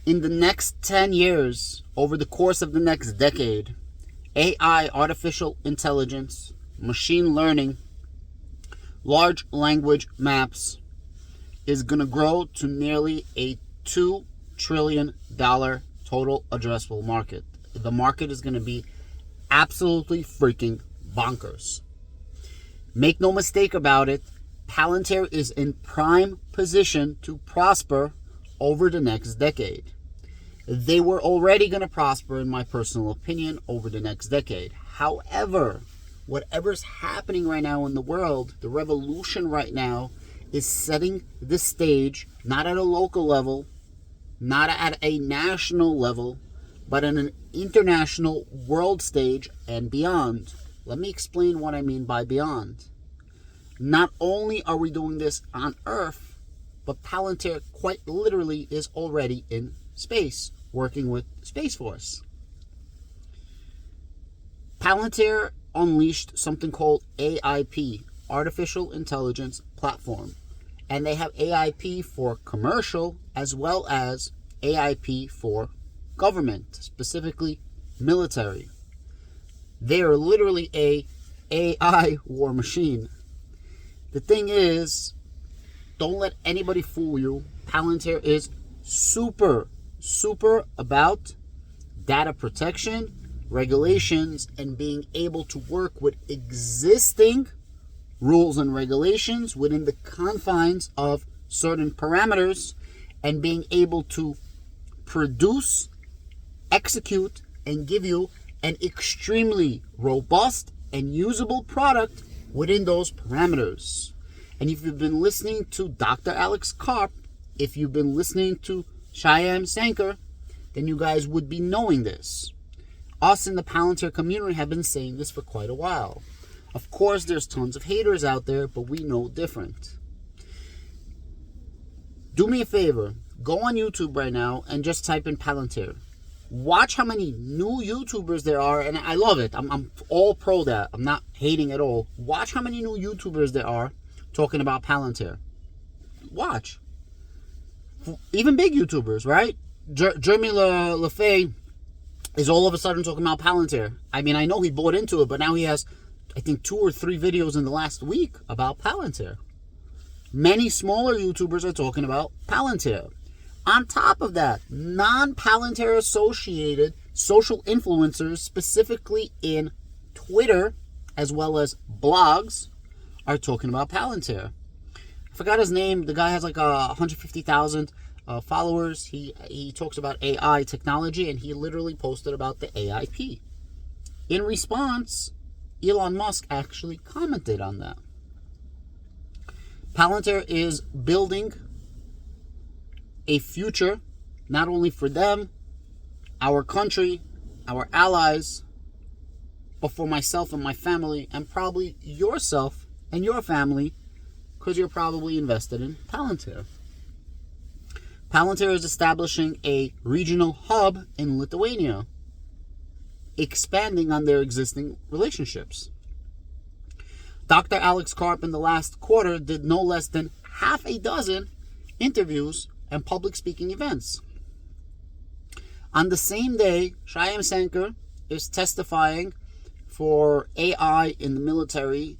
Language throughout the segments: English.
In the next 10 years, over the course of the next decade, AI, artificial intelligence, machine learning, large language maps is going to grow to nearly a $2 trillion total addressable market. The market is going to be absolutely freaking bonkers. Make no mistake about it, Palantir is in prime position to prosper over the next decade. They were already going to prosper, in my personal opinion, over the next decade. However, whatever's happening right now in the world, the revolution right now, is setting the stage, not at a local level, not at a national level, but on an international world stage and beyond. Let me explain what I mean by beyond. Not only are we doing this on Earth, but Palantir quite literally is already in space, working with Space Force. Palantir unleashed something called AIP, Artificial Intelligence Platform. And they have AIP for commercial as well as AIP for government, specifically military. They are literally a AI war machine. The thing is, don't let anybody fool you. Palantir is super about data protection, regulations, and being able to work with existing rules and regulations within the confines of certain parameters, and being able to produce, execute, and give you an extremely robust and usable product within those parameters. And if you've been listening to Dr. Alex Karp, if you've been listening to Shyam Sankar, then you guys would be knowing this. Us in the Palantir community have been saying this for quite a while. Of course, there's tons of haters out there, but we know different. Do me a favor, go on YouTube right now and just type in Palantir. Watch how many new YouTubers there are, and I love it. I'm all pro that. I'm not hating at all. Watch how many new YouTubers there are talking about Palantir. Watch. Even big YouTubers, right? Jeremy LaFay is all of a sudden talking about Palantir. I mean, I know he bought into it, but now he has, I think, 2 or 3 videos in the last week about Palantir. Many smaller YouTubers are talking about Palantir. On top of that, non-Palantir associated social influencers, specifically in Twitter, as well as blogs, are talking about Palantir. I forgot his name. The guy has like 150,000 followers. He talks about AI technology, and he literally posted about the AIP. In response, Elon Musk actually commented on that. Palantir is building a future, not only for them, our country, our allies, but for myself and my family, and probably yourself and your family, because you're probably invested in Palantir. Palantir is establishing a regional hub in Lithuania, expanding on their existing relationships. Dr. Alex Karp in the last quarter did no less than half a dozen interviews and public speaking events. On the same day, Shyam Sankar is testifying for AI in the military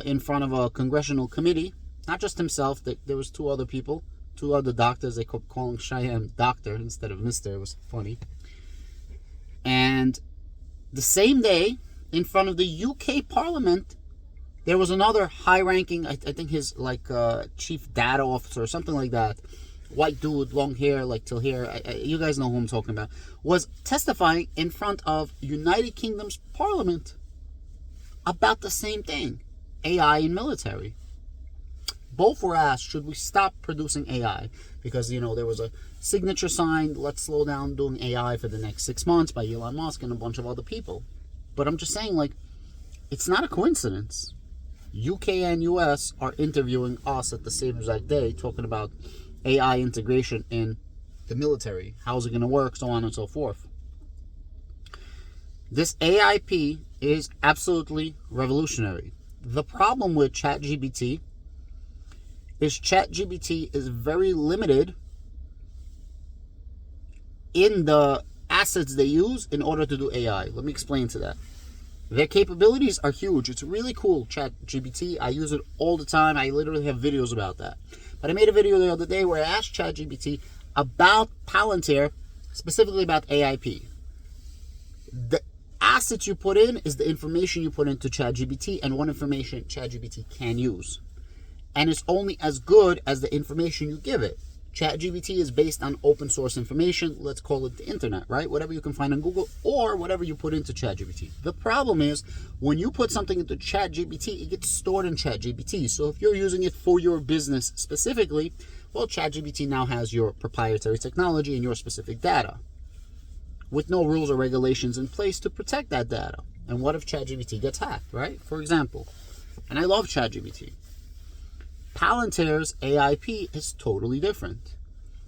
in front of a congressional committee. Not just himself, there was 2 other people, 2 other doctors. They kept calling Shyam doctor instead of Mr. It was funny. And the same day, in front of the UK Parliament, there was another high-ranking, I think his chief data officer or something like that, white dude, long hair, like till here, you guys know who I'm talking about, was testifying in front of United Kingdom's Parliament about the same thing, AI in military. Both were asked, should we stop producing AI? Because, there was a signature signed, let's slow down doing AI for the next 6 months by Elon Musk and a bunch of other people. But I'm just saying, it's not a coincidence. UK and US are interviewing us at the same exact day, talking about AI integration in the military. How's it going to work? So on and so forth. This AIP is absolutely revolutionary. The problem with ChatGBT is very limited in the assets they use in order to do AI. Let me explain to that. Their capabilities are huge. It's really cool, ChatGPT. I use it all the time. I literally have videos about that. But I made a video the other day where I asked ChatGPT about Palantir, specifically about AIP. The assets you put in is the information you put into ChatGPT and what information ChatGPT can use. And it's only as good as the information you give it. ChatGPT is based on open source information. Let's call it the internet, right? Whatever you can find on Google or whatever you put into ChatGPT. The problem is when you put something into ChatGPT, it gets stored in ChatGPT. So if you're using it for your business specifically, well, ChatGPT now has your proprietary technology and your specific data with no rules or regulations in place to protect that data. And what if ChatGPT gets hacked, right? For example, and I love ChatGPT. Palantir's AIP is totally different.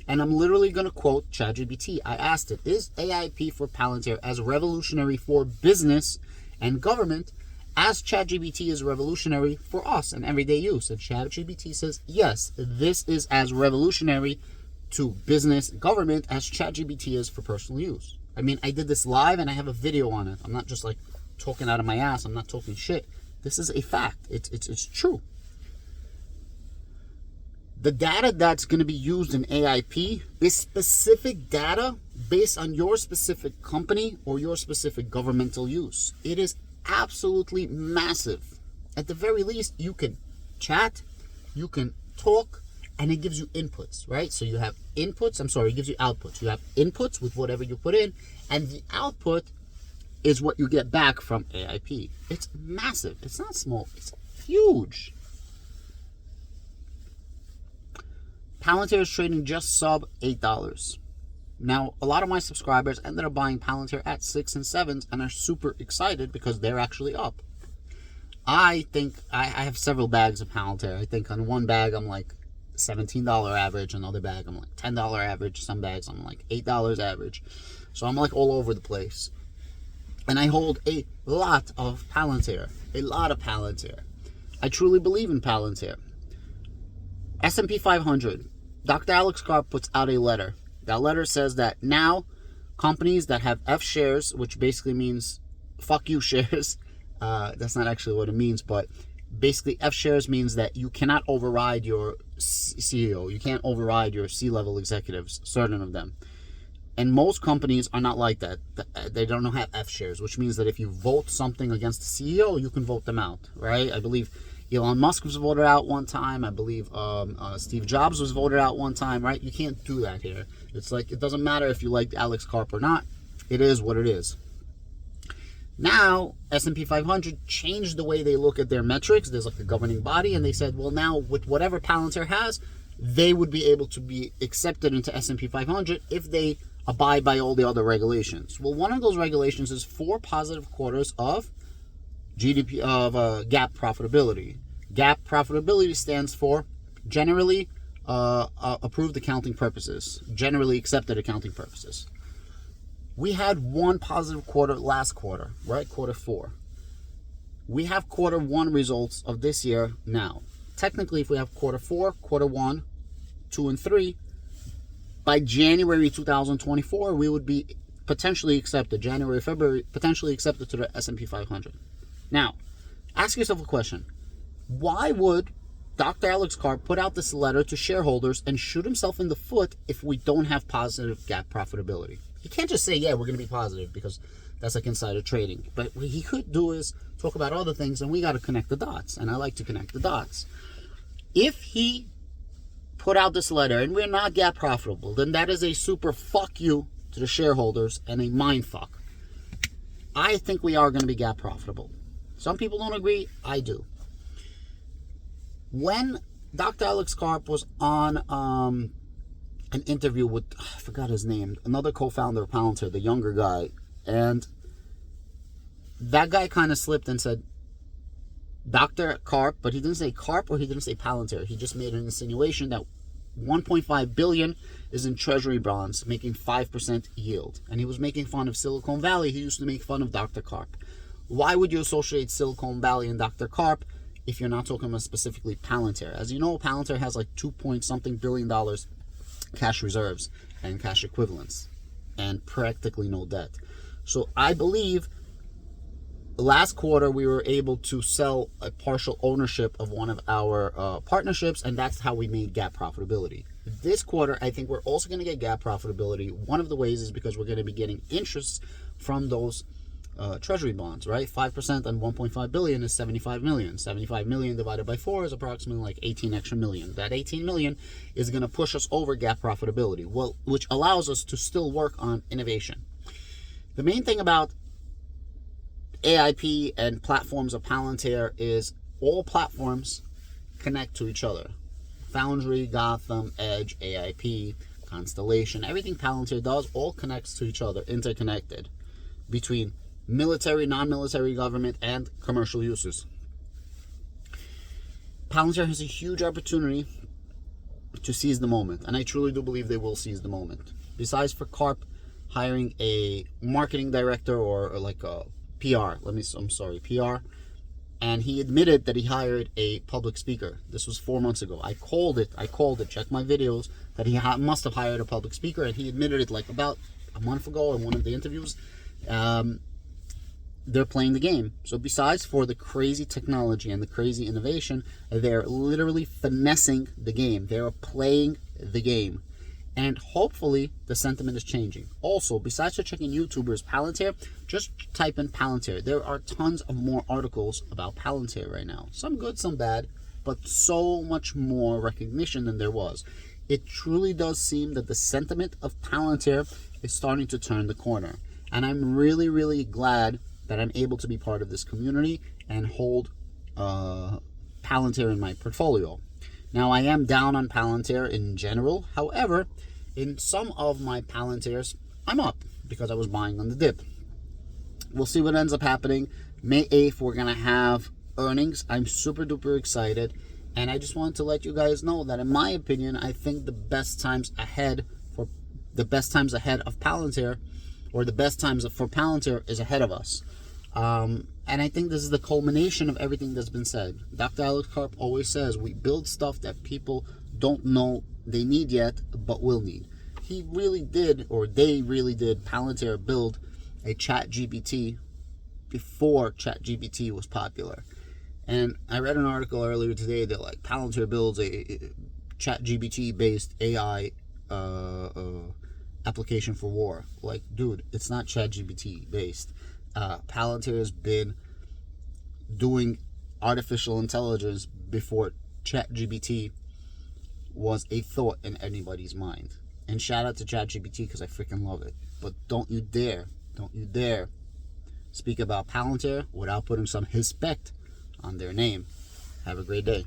And I'm literally going to quote ChatGPT. I asked it, is AIP for Palantir as revolutionary for business and government as ChatGPT is revolutionary for us and everyday use? And ChatGPT says, yes, this is as revolutionary to business government as ChatGPT is for personal use. I mean, I did this live and I have a video on it. I'm not just like talking out of my ass. I'm not talking shit. This is a fact. It's true. The data that's going to be used in AIP is specific data based on your specific company or your specific governmental use. It is absolutely massive. At the very least, you can chat, you can talk, and it gives you inputs, right? So you have inputs, it gives you outputs. You have inputs with whatever you put in, and the output is what you get back from AIP. It's massive. It's not small. It's huge. Palantir is trading just sub $8. Now, a lot of my subscribers ended up buying Palantir at 6 and 7s and are super excited because they're actually up. I think I have several bags of Palantir. I think on one bag I'm like $17 average, another bag I'm like $10 average, some bags I'm like $8 average. So I'm like all over the place. And I hold a lot of Palantir. I truly believe in Palantir. S&P 500. Dr. Alex Karp puts out a letter. That letter says that now companies that have F shares, which basically means fuck you shares, that's not actually what it means, but basically F shares means that you cannot override your CEO. You can't override your C-level executives, certain of them. And most companies are not like that. They don't have F shares, which means that if you vote something against the CEO, you can vote them out, right? I believe Elon Musk was voted out one time. I believe Steve Jobs was voted out one time, right? You can't do that here. It's like, it doesn't matter if you like Alex Karp or not. It is what it is. Now, S&P 500 changed the way they look at their metrics. There's like a governing body, and they said, well, now with whatever Palantir has, they would be able to be accepted into S&P 500 if they abide by all the other regulations. Well, one of those regulations is 4 positive quarters of GDP of GAAP profitability. GAAP profitability stands for generally approved accounting purposes, generally accepted accounting purposes. We had one positive quarter last quarter, right? Quarter 4. We have quarter 1 results of this year now. Technically, if we have quarter 4, quarter 1, 2, and 3, by January 2024, we would be potentially accepted, January, February, potentially accepted to the S&P 500. Now, ask yourself a question. Why would Dr. Alex Karp put out this letter to shareholders and shoot himself in the foot if we don't have positive GAAP profitability? He can't just say, yeah, we're going to be positive, because that's like insider trading. But what he could do is talk about other things, and we got to connect the dots. And I like to connect the dots. If he put out this letter and we're not GAAP profitable, then that is a super fuck you to the shareholders and a mind fuck. I think we are going to be GAAP profitable. Some people don't agree. I do. When Dr. Alex Karp was on an interview with, I forgot his name, another co-founder of Palantir, the younger guy, and that guy kind of slipped and said Dr. Karp, but he didn't say Karp or he didn't say Palantir. He just made an insinuation that 1.5 billion is in treasury bonds, making 5% yield. And he was making fun of Silicon Valley. He used to make fun of Dr. Karp. Why would you associate Silicon Valley and Dr. Karp if you're not talking about specifically Palantir? As you know, Palantir has like $2 point something billion cash reserves and cash equivalents. and practically no debt. So I believe last quarter we were able to sell a partial ownership of one of our partnerships, and that's how we made GAAP profitability. This quarter, I think we're also going to get GAAP profitability. One of the ways is because we're going to be getting interest from those treasury bonds, right? 5% on 1.5 billion is 75 million. 75 million divided by 4 is approximately like 18 extra million. That 18 million is going to push us over GAAP profitability, well, which allows us to still work on innovation. The main thing about AIP and platforms of Palantir is all platforms connect to each other. Foundry, Gotham, Edge, AIP, Constellation, everything Palantir does all connects to each other, interconnected between military, non-military government, and commercial uses. Palantir has a huge opportunity to seize the moment, and I truly do believe they will seize the moment. Besides for Karp hiring a marketing director or like a PR, PR, and he admitted that he hired a public speaker. This was 4 months ago. I called it, check my videos, that he must have hired a public speaker, and he admitted it like about a month ago in one of the interviews. They're playing the game. So besides for the crazy technology and the crazy innovation, they're literally finessing the game. They're playing the game. And hopefully the sentiment is changing. Also, besides for checking YouTubers, Palantir, just type in Palantir. There are tons of more articles about Palantir right now. Some good, some bad, but so much more recognition than there was. It truly does seem that the sentiment of Palantir is starting to turn the corner. And I'm really, really glad that I'm able to be part of this community and hold Palantir in my portfolio. Now, I am down on Palantir in general. However, in some of my Palantirs, I'm up because I was buying on the dip. We'll see what ends up happening. May 8th, we're going to have earnings. I'm super duper excited. And I just wanted to let you guys know that in my opinion, I think the best times ahead of Palantir, or the best times for Palantir is ahead of us. And I think this is the culmination of everything that's been said. Dr. Alex Karp always says we build stuff that people don't know they need yet, but will need. He really did, or they really did, Palantir build a ChatGBT before ChatGBT was popular. And I read an article earlier today that like Palantir builds a ChatGBT based AI application for war. Like, dude, it's not ChatGPT based. Palantir has been doing artificial intelligence before ChatGPT was a thought in anybody's mind. And shout out to ChatGPT because I freaking love it. But don't you dare speak about Palantir without putting some respect on their name. Have a great day.